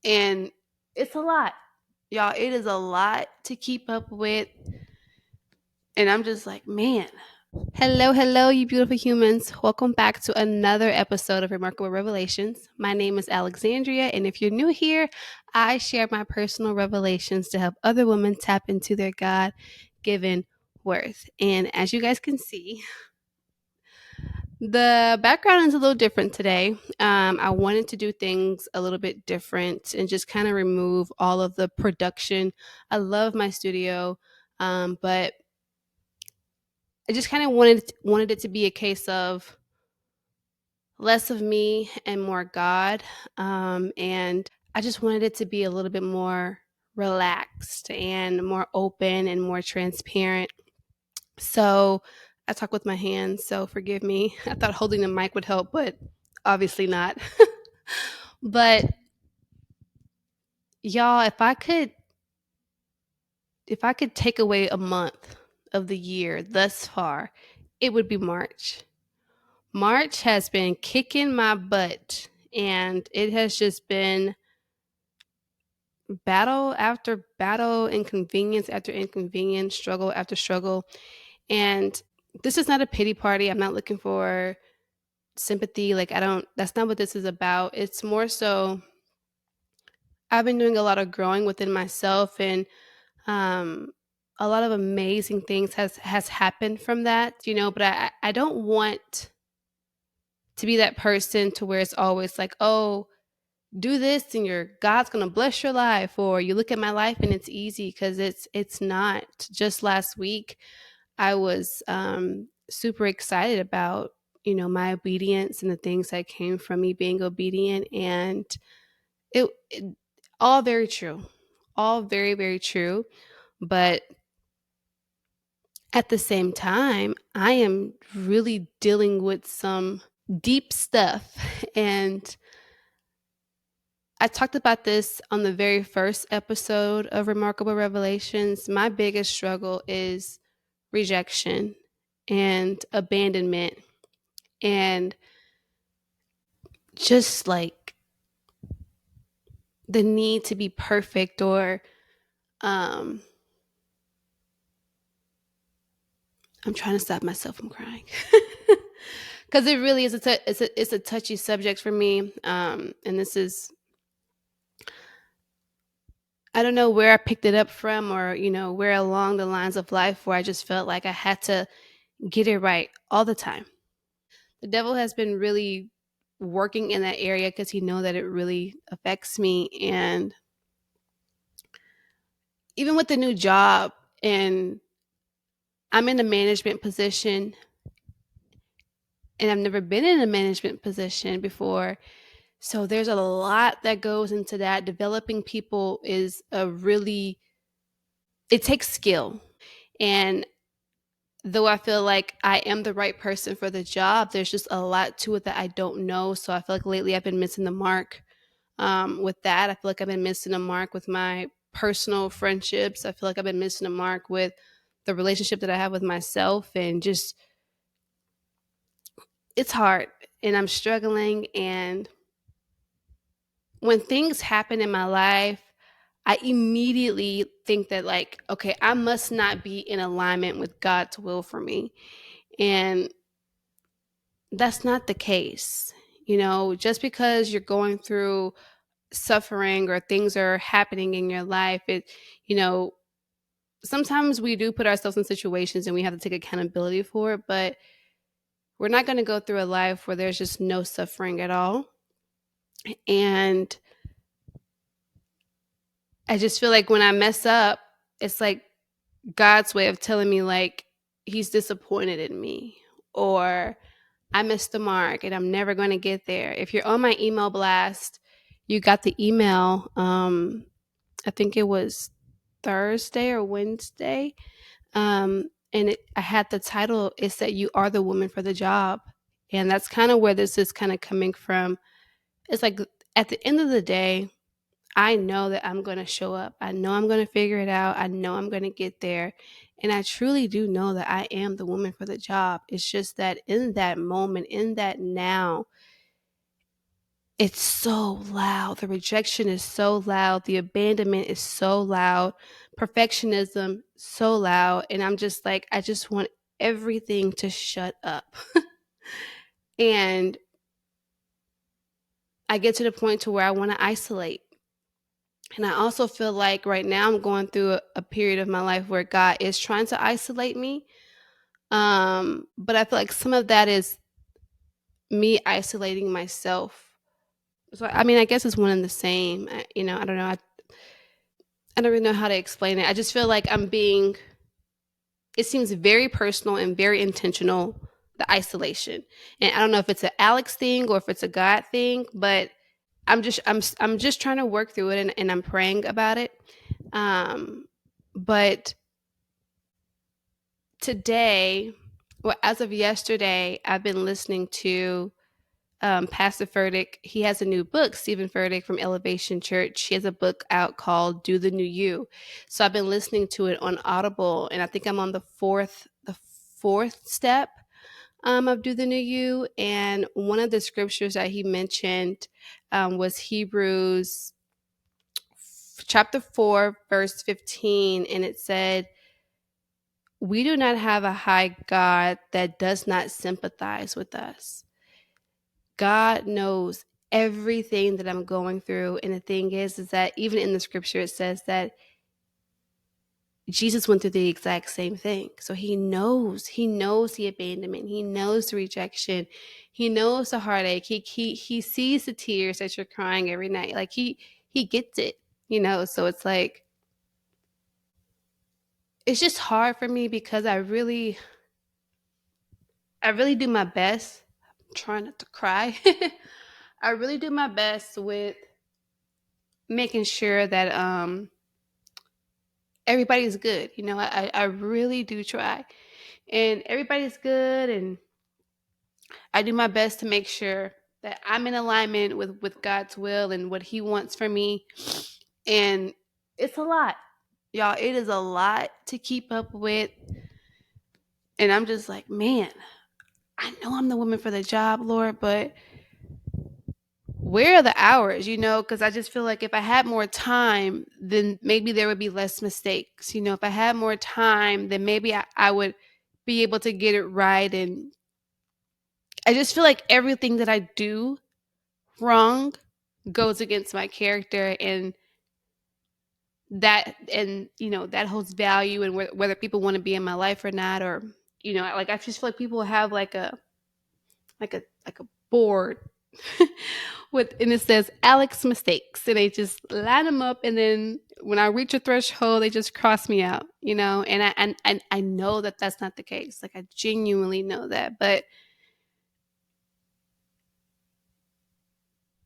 And it's a lot. Y'all, it is a lot to keep up with. And I'm just like, man. Hello, hello, you beautiful humans. Welcome back to another episode of Remarkable Revelations. My name is Alexzandria, and if you're new here, I share my personal revelations to help other women tap into their God given worth. And as you guys can see, the background is a little different today. I wanted to do things a little bit different and just kind of remove all of the production. I love my studio, but I just kind of wanted it to be a case of less of me and more God. And I just wanted it to be a little bit more relaxed and more open and more transparent. So I talk with my hands, so forgive me. I thought holding the mic would help, but obviously not. But y'all, if I could take away a month of the year thus far, it would be March. March has been kicking my butt, and it has just been battle after battle, inconvenience after inconvenience, struggle after struggle. And this is not a pity party. I'm not looking for sympathy. Like, that's not what this is about. It's more so I've been doing a lot of growing within myself, and um, a lot of amazing things has happened from that, but I don't want to be that person to where it's always like, oh, do this and your God's gonna bless your life, or you look at my life and it's easy, because it's not. Just last week I was super excited about my obedience and the things that came from me being obedient, and it all very true, all very, very true. But at the same time, I am really dealing with some deep stuff. And I talked about this on the very first episode of Remarkable Revelations. My biggest struggle is rejection and abandonment, and just like the need to be perfect, or um I'm trying to stop myself from crying. Because it really is it's a touchy subject for me. And this is, I don't know where I picked it up from, or where along the lines of life where I just felt like I had to get it right all the time. The devil has been really working in that area because he know that it really affects me. And even with the new job, and I'm in a management position, and I've never been in a management position before. So there's a lot that goes into that. Developing people is it takes skill. And though I feel like I am the right person for the job, there's just a lot to it that I don't know. So I feel like lately I've been missing the mark with that. I feel like I've been missing a mark with my personal friendships. I feel like I've been missing a mark with the relationship that I have with myself. And just, it's hard, and I'm struggling. And when things happen in my life, I immediately think that, like, okay, I must not be in alignment with God's will for me. And that's not the case. Just because you're going through suffering or things are happening in your life, you know, sometimes we do put ourselves in situations and we have to take accountability for it, but we're not going to go through a life where there's just no suffering at all. And I just feel like when I mess up, it's like God's way of telling me, like, he's disappointed in me, or I missed the mark and I'm never going to get there. If you're on my email blast, you got the email. I think it was Thursday or Wednesday. And I had the title, it said, "You are the woman for the job." And that's kind of where this is kind of coming from. It's like, at the end of the day, I know that I'm going to show up. I know I'm going to figure it out. I know I'm going to get there. And I truly do know that I am the woman for the job. It's just that in that moment, in that now, it's so loud. The rejection is so loud. The abandonment is so loud. Perfectionism, so loud. And I'm just like, I just want everything to shut up. And I get to the point to where I want to isolate. And I also feel like right now I'm going through a period of my life where God is trying to isolate me. But I feel like some of that is me isolating myself. So I mean, I guess it's one and the same. I don't know. I don't really know how to explain it. I just feel like I'm being. It seems very personal and very intentional. The isolation, and I don't know if it's an Alex thing or if it's a God thing, but I'm just trying to work through it, and I'm praying about it. But today, well, as of yesterday, I've been listening to Pastor Furtick. He has a new book, Stephen Furtick from Elevation Church. He has a book out called Do the New You. So I've been listening to it on Audible, and I think I'm on the fourth step of Do the New You. And one of the scriptures that he mentioned was Hebrews chapter 4, verse 15, and it said, "We do not have a high God that does not sympathize with us." God knows everything that I'm going through. And the thing is that even in the scripture, it says that Jesus went through the exact same thing. So he knows the abandonment. He knows the rejection. He knows the heartache. He sees the tears that you're crying every night. Like he gets it. So it's like, it's just hard for me because I really do my best. I'm trying not to cry. I really do my best with making sure that everybody's good. I really do try, and everybody's good, and I do my best to make sure that I'm in alignment with God's will and what He wants for me. And it's a lot, y'all. It is a lot to keep up with, and I'm just like, man, I know I'm the woman for the job, Lord, but where are the hours? Because I just feel like if I had more time, then maybe there would be less mistakes. If I had more time, then maybe I would be able to get it right. And I just feel like everything that I do wrong goes against my character, and that holds value, and whether people want to be in my life or not, or like I just feel like people have like a board and it says Alex mistakes, and they just line them up, and then when I reach a threshold, they just cross me out. And I know that that's not the case. Like, I genuinely know that, but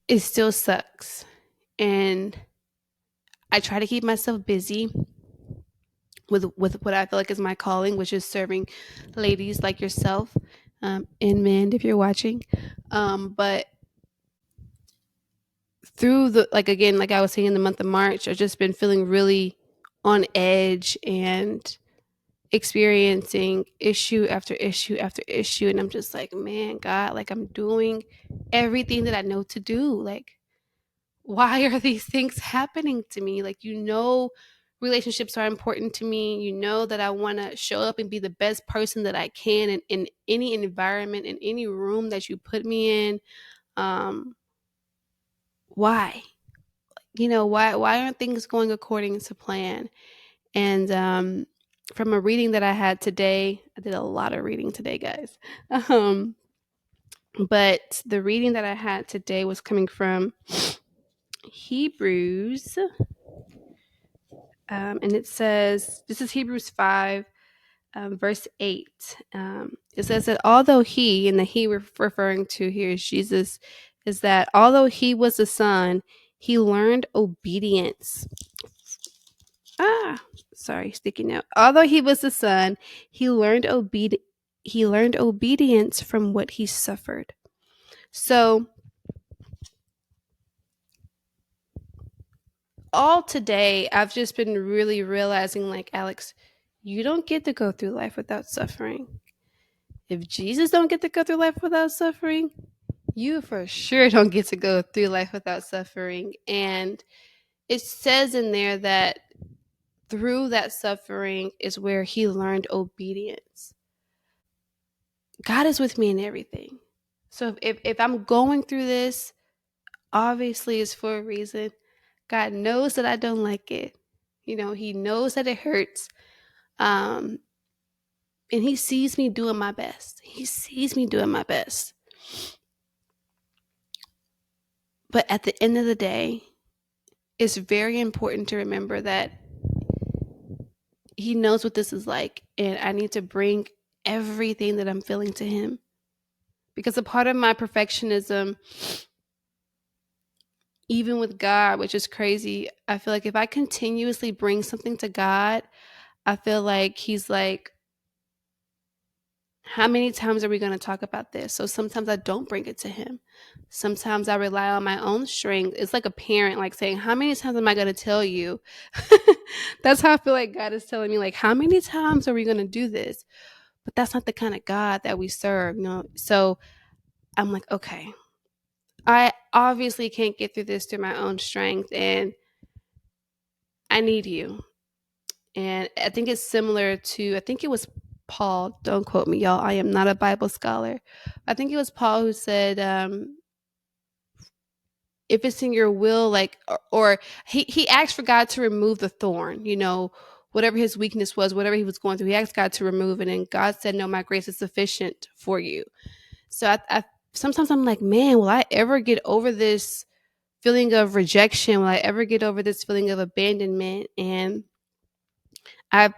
it still sucks. And I try to keep myself busy with what I feel like is my calling, which is serving ladies like yourself, and men if you're watching. But through again, like I was saying, in the month of March, I've just been feeling really on edge and experiencing issue after issue after issue. And I'm just like, man, God, like, I'm doing everything that I know to do. Like, why are these things happening to me? Like, relationships are important to me. You know that I want to show up and be the best person that I can in any environment, in any room that you put me in. Why? Why aren't things going according to plan? And from a reading that I had today, I did a lot of reading today, guys. Um, but the reading that I had today was coming from Hebrews. And it says, this is Hebrews 5, verse 8. It says that although he, and the he we're referring to here is Jesus, is that although he was a son, he learned obedience. Sorry, sticky note. Although he was a son, he learned obedience from what he suffered. So all today, I've just been really realizing, like, Alex, you don't get to go through life without suffering. If Jesus don't get to go through life without suffering, You for sure don't get to go through life without suffering. And it says in there that through that suffering is where he learned obedience. God is with me in everything. So if I'm going through this, obviously it's for a reason. God knows that I don't like it. He knows that it hurts. Um, and he sees me doing my best. He sees me doing my best. But at the end of the day, it's very important to remember that he knows what this is like. And I need to bring everything that I'm feeling to him. Because a part of my perfectionism, even with God, which is crazy, I feel like if I continuously bring something to God, I feel like he's like, how many times are we going to talk about this? So sometimes I don't bring it to him. Sometimes I rely on my own strength. It's like a parent like saying, how many times am I going to tell you? That's how I feel like God is telling me, like, how many times are we going to do this? But that's not the kind of God that we serve. So I'm like, okay, I obviously can't get through this through my own strength, and I need you. And I think it's similar to, I think it was Paul, don't quote me, y'all. I am not a Bible scholar. I think it was Paul who said, if it's in your will, like, or he asked for God to remove the thorn, whatever his weakness was, whatever he was going through, he asked God to remove it. And God said, no, my grace is sufficient for you. So I sometimes I'm like, man, will I ever get over this feeling of rejection? Will I ever get over this feeling of abandonment? And I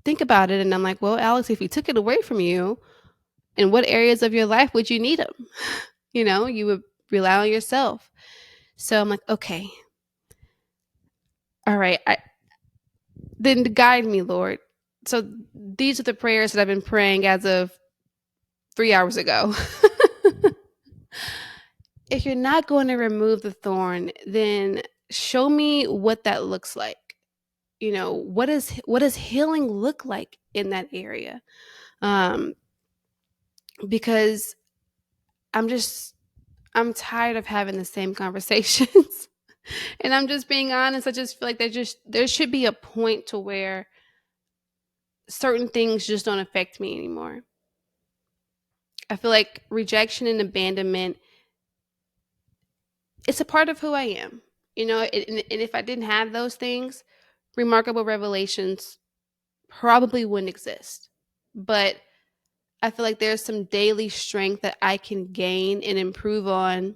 think about it and I'm like, well, Alex, if he took it away from you, in what areas of your life would you need him? You would rely on yourself. So I'm like, okay, all right, then guide me, Lord. So these are the prayers that I've been praying as of 3 hours ago. If you're not going to remove the thorn, then show me what that looks like. What does healing look like in that area? Um, because I'm tired of having the same conversations. And I'm just being honest. I just feel like there should be a point to where certain things just don't affect me anymore. I feel like rejection and abandonment, it's a part of who I am. And if I didn't have those things, remarkable revelations probably wouldn't exist. But I feel like there's some daily strength that I can gain and improve on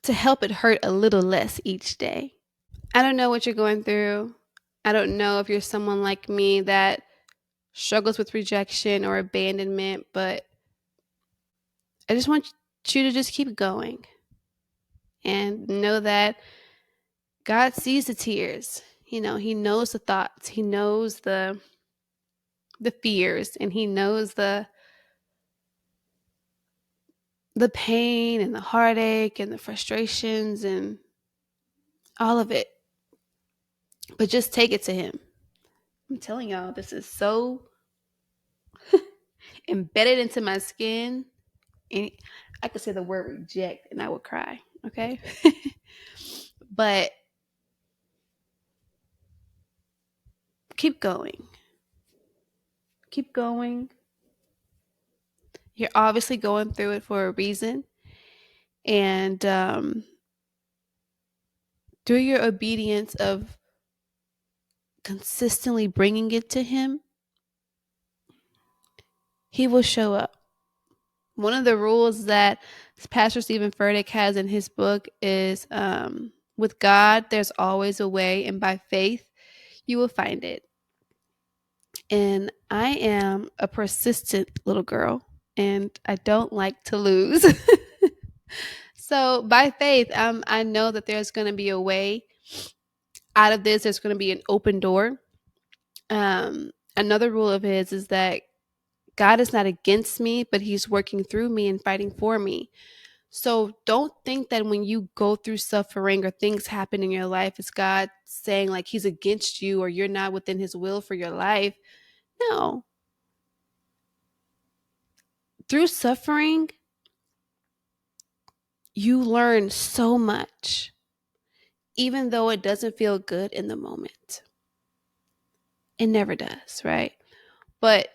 to help it hurt a little less each day. I don't know what you're going through. I don't know if you're someone like me that struggles with rejection or abandonment, but I just want you to just keep going and know that God sees the tears. He knows the thoughts, he knows the fears, and he knows the pain and the heartache and the frustrations and all of it. But just take it to him. I'm telling y'all, this is so embedded into my skin. And I could say the word reject and I would cry. Okay. But keep going. Keep going. You're obviously going through it for a reason. And through your obedience of consistently bringing it to him, he will show up. One of the rules that Pastor Stephen Furtick has in his book is with God, there's always a way, and by faith, you will find it. And I am a persistent little girl, and I don't like to lose. So by faith, I know that there's going to be a way out of this. There's going to be an open door. Another rule of his is that God is not against me, but he's working through me and fighting for me. So don't think that when you go through suffering or things happen in your life, it's God saying like he's against you or you're not within his will for your life. No. through suffering, you learn so much, even though it doesn't feel good in the moment. It never does, right? But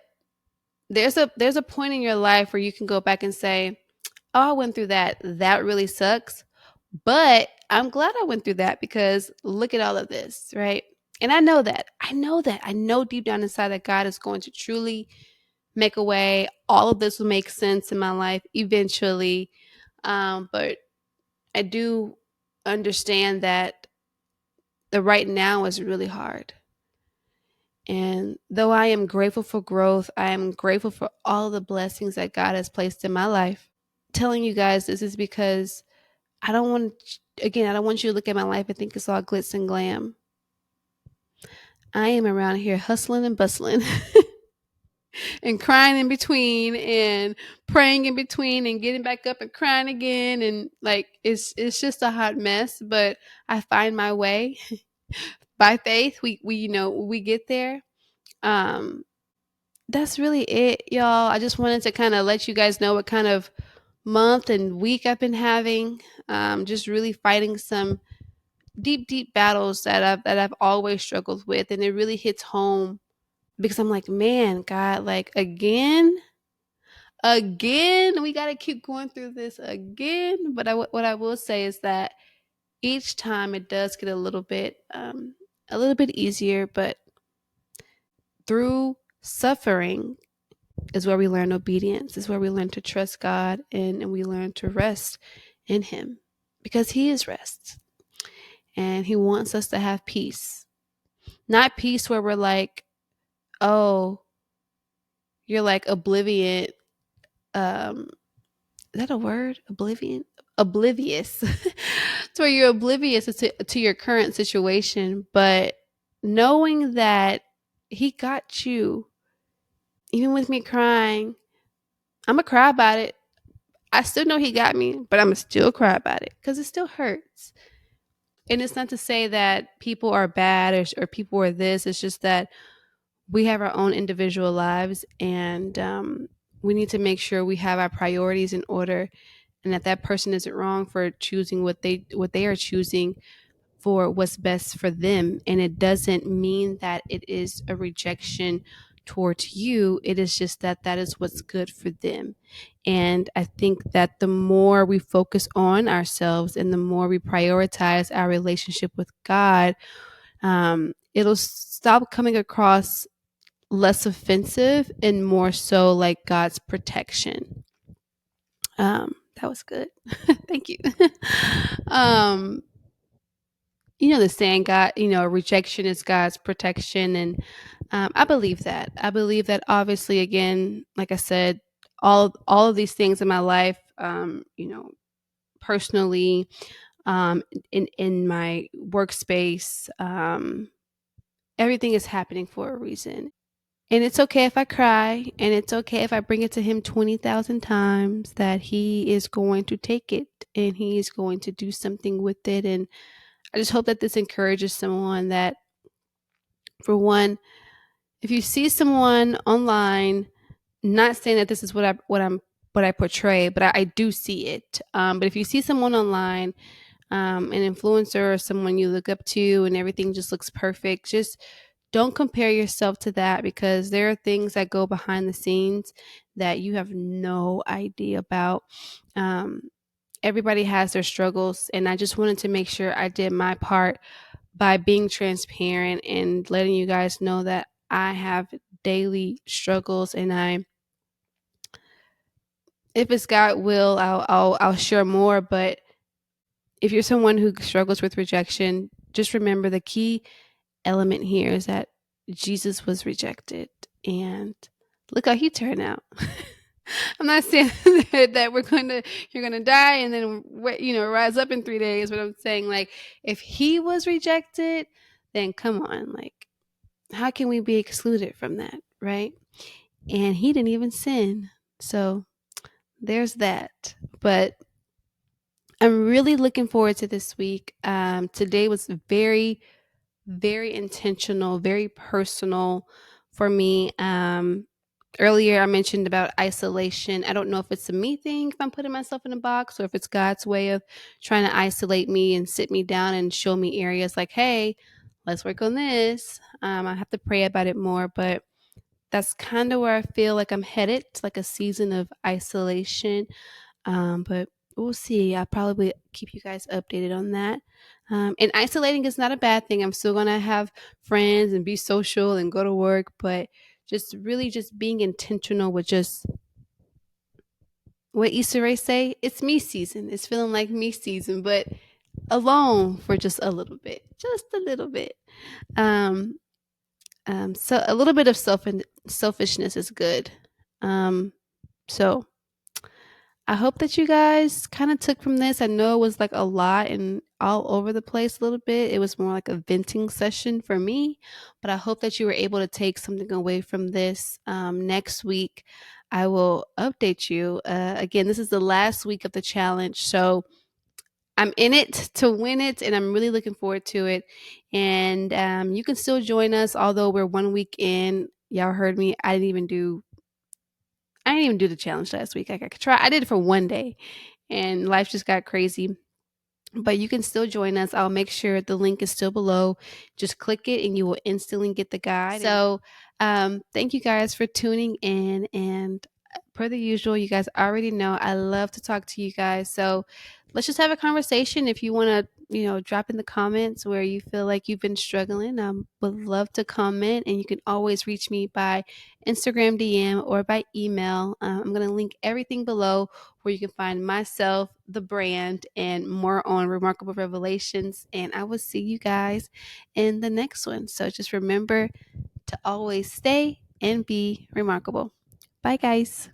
there's a point in your life where you can go back and say, "Oh, I went through that. That really sucks. But I'm glad I went through that because look at all of this," right? And I know that. I know that. I know deep down inside that God is going to truly make a way. All of this will make sense in my life eventually. But I do understand that the right now is really hard. And though I am grateful for growth, I am grateful for all the blessings that God has placed in my life. Telling you guys this is because I don't want, again, I don't want you to look at my life and think it's all glitz and glam. I am around here hustling and bustling and crying in between and praying in between and getting back up and crying again. And like, it's just a hot mess, but I find my way by faith. We get there. Um, that's really it, y'all. I just wanted to kind of let you guys know what kind of month and week I've been having. Just really fighting some deep, deep battles that I've always struggled with, and it really hits home because I'm like, man, God, like again, we got to keep going through this again. But what I will say is that each time it does get a little bit easier, but through suffering is where we learn obedience, is where we learn to trust God, and we learn to rest in Him because He is rest. And He wants us to have peace. Not peace where we're like, oh, you're like oblivion. Is that a word? Oblivion? Oblivious. It's where you're oblivious to your current situation, but knowing that He got you, even with me crying, I'm going to cry about it. I still know He got me, but I'm going to still cry about it because it still hurts. And it's not to say that people are bad or people are this. It's just that we have our own individual lives, and we need to make sure we have our priorities in order, and that person isn't wrong for choosing what they are choosing for what's best for them. And it doesn't mean that it is a rejection towards you. It is just that is what's good for them. And I think that the more we focus on ourselves and the more we prioritize our relationship with God, it'll stop coming across less offensive and more so like God's protection. That was good. Thank you. um, the saying, God, rejection is God's protection. And I believe that. I believe that obviously, again, like I said, all of these things in my life, personally, in my workspace, everything is happening for a reason. And it's okay if I cry, and it's okay if I bring it to Him 20,000 times, that He is going to take it and He is going to do something with it. And I just hope that this encourages someone that, for one, if you see someone online, not saying that this is what I portray, but I do see it. But if you see someone online, an influencer or someone you look up to, and everything just looks perfect, just don't compare yourself to that, because there are things that go behind the scenes that you have no idea about. Um, Everybody has their struggles, and I just wanted to make sure I did my part by being transparent and letting you guys know that I have daily struggles, and if it's God will, I'll share more. But if you're someone who struggles with rejection, just remember the key element here is that Jesus was rejected, and look how He turned out. I'm not saying that you're gonna die and then rise up in 3 days, but I'm saying, like, if He was rejected, then come on, like, how can we be excluded from that, right? And He didn't even sin, so there's that. But I'm really looking forward to this week. Today was very, very intentional, very personal for me. Earlier, I mentioned about isolation. I don't know if it's a me thing, if I'm putting myself in a box, or if it's God's way of trying to isolate me and sit me down and show me areas like, hey, let's work on this. I have to pray about it more, but that's kind of where I feel like I'm headed, to like a season of isolation. But we'll see. I'll probably keep you guys updated on that. And isolating is not a bad thing. I'm still gonna have friends and be social and go to work, but just really just being intentional with just what Issa Rae say. It's me season. It's feeling like me season, but alone for just a little bit. Um, so a little bit of selfishness is good. Um, so I hope that you guys kind of took from this. I know it was like a lot and all over the place a little bit. It was more like a venting session for me, but I hope that you were able to take something away from this. Next week, I will update you. Again, this is the last week of the challenge. So I'm in it to win it, and I'm really looking forward to it. And you can still join us, although we're 1 week in. Y'all heard me. I didn't even do the challenge last week. I could try. I did it for 1 day, and life just got crazy. But you can still join us. I'll make sure the link is still below. Just click it, and you will instantly get the guide. So, thank you guys for tuning in. And per the usual, you guys already know I love to talk to you guys. So, let's just have a conversation. If you want to, drop in the comments where you feel like you've been struggling, would love to comment. And you can always reach me by Instagram DM or by email. I'm going to link everything below where you can find myself, the brand, and more on Remarkable Revelations. And I will see you guys in the next one. So just remember to always stay and be remarkable. Bye, guys.